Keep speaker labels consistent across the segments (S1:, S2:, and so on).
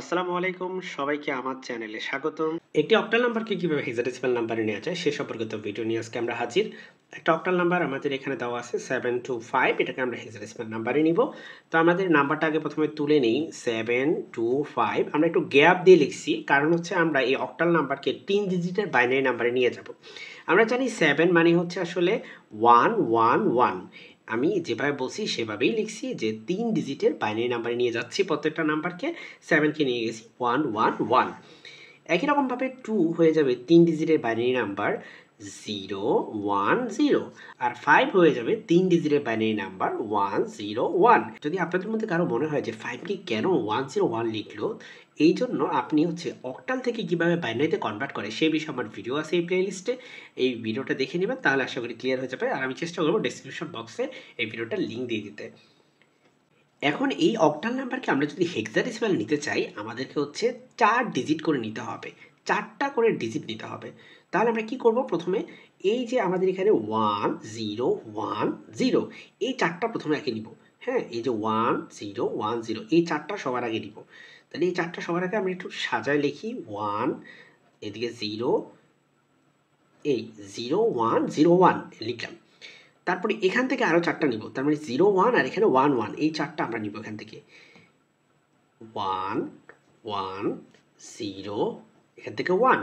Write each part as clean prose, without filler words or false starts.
S1: আসসালামু আলাইকুম, সবাইকে আমার চ্যানেলে স্বাগতম। একটি অক্টাল নাম্বারকে কিভাবে হেক্সাডেসিমাল নাম্বারে নেওয়া যায় সে সম্পর্কিত ভিডিও নিয়ে আজকে আমরা হাজির। একটা অক্টাল নাম্বার আমাদের এখানে দেওয়া আছে 725, এটাকে আমরা হেক্সাডেসিমাল নাম্বারে নিব। তো আমাদের নাম্বারটা আগে প্রথমে তুলে নেই 725। আমরা একটু গ্যাপ দিয়ে লিখছি, কারণ হচ্ছে আমরা এই অক্টাল নাম্বারকে 3 ডিজিটের বাইনারি নাম্বারে নিয়ে যাব। আমরা জানি 7 মানে হচ্ছে আসলে 111। আমি যেভাবে বলছি সেভাবেই লিখছি যে 3 ডিজিটের বাইনারি নাম্বারে নিয়ে যাচ্ছি প্রত্যেকটা নাম্বারকে। 7কে নিয়ে গেছি 111। একই রকমভাবে 2 হয়ে যাবে 3 ডিজিটের বাইনারি নাম্বার 010, আর 5 হয়ে যাবে 3 ডিজিটের বাইনারি নাম্বার 101। যদি আপনাদের মধ্যে কারো মনে হয় যে 5কে কেন 101 লিখলো, এই জন্য আপনি হচ্ছে অক্টাল থেকে কিভাবে বাইনারিতে কনভার্ট করে সেই বিষয়ে আমার ভিডিও আছে এই প্লেলিস্টে। এই ভিডিওটা দেখে নেবেন, তাহলে আশা করি ক্লিয়ার হয়ে যাবে। আর আমি চেষ্টা করবো ডেসক্রিপশন বক্সে এই ভিডিওটার লিঙ্ক দিয়ে দিতে। এখন এই অক্টাল নাম্বারকে আমরা যদি হেক্সাডেসিমাল নিতে চাই, আমাদেরকে হচ্ছে 4 ডিজিট করে নিতে হবে, 4টা করে ডিজিট নিতে হবে। তাহলে আমরা কি করব, প্রথমে এই যে আমাদের এখানে 1010, এই 4টা প্রথমে আগে নিব। হ্যাঁ, এই যে 1010, এই 4টা সবার আগে নিব। তাহলে এই 4টা সবার আগে আমরা একটু সাজায় লিখি। 1, এদিকে 0, এই 0101 লিখলাম। তারপরে এখান থেকে আরও 4টা নিব, তার মানে 01 আর এখানে 11, এই 4টা আমরা নিব এখান থেকে। 1 1 0, এখান থেকে 1,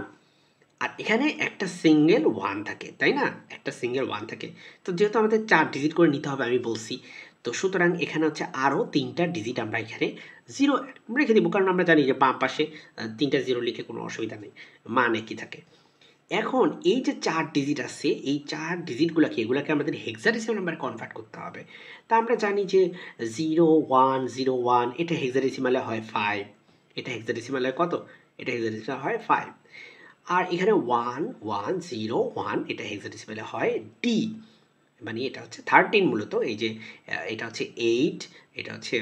S1: আর এখানে একটা সিঙ্গেল 1 থাকে, তাই না? একটা সিঙ্গেল 1 থাকে। তো যেহেতু আমাদের 4 ডিজিট করে নিতে হবে আমি বলছি, তো সুতরাং এখানে হচ্ছে আরও 3টা ডিজিট আমরা এখানে 0 রেখে দিব, কারণ আমরা জানি যে বাম পাশে 3টা 0 লিখে কোনো অসুবিধা নেই, মান একই থাকে। এখন এই যে 4 ডিজিট আছে, এই 4 ডিজিটগুলোকে এগুলোকে আমাদের হেক্সাডেসিমাল নাম্বারে কনভার্ট করতে হবে। তা আমরা জানি যে 0101 এটা হেক্সাডেসিমালে হয় 5, এটা হেক্সাডেসিমালে কত? এটা হেক্সাডেসিমালে হয় 5। আর এখানে 1101 এটা হেক্সাডেসিমালে হয় ডি, মানে এটা হচ্ছে 13 মূলত। এই যে এটা হচ্ছে 8, এটা হচ্ছে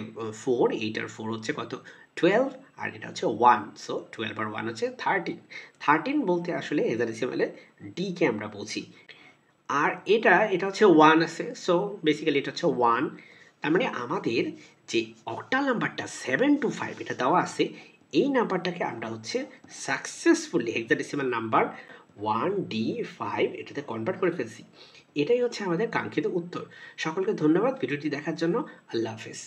S1: 4, 8 আর 4 হচ্ছে কত? 12, আর এটা হচ্ছে 1, সো 12 আর 1 হচ্ছে 13। 13 বলতে আসলে হেক্সাডেসিমালে ডি কে আমরা বুঝি। আর এটা হচ্ছে 1 আছে, সো বেসিক্যালি এটা হচ্ছে 1। তার মানে আমাদের যে অক্টাল নাম্বারটা 725 এটা দেওয়া আছে, এই নাম্বারটাকে আমরা হচ্ছে সাকসেসফুলি হেক্সাডেসিমাল নাম্বার 1D5 এটাতে কনভার্ট করে ফেলছি। এটাই হচ্ছে আমাদের কাঙ্ক্ষিত উত্তর। সকলকে ধন্যবাদ ভিডিওটি দেখার জন্য। আল্লাহ হাফেজ।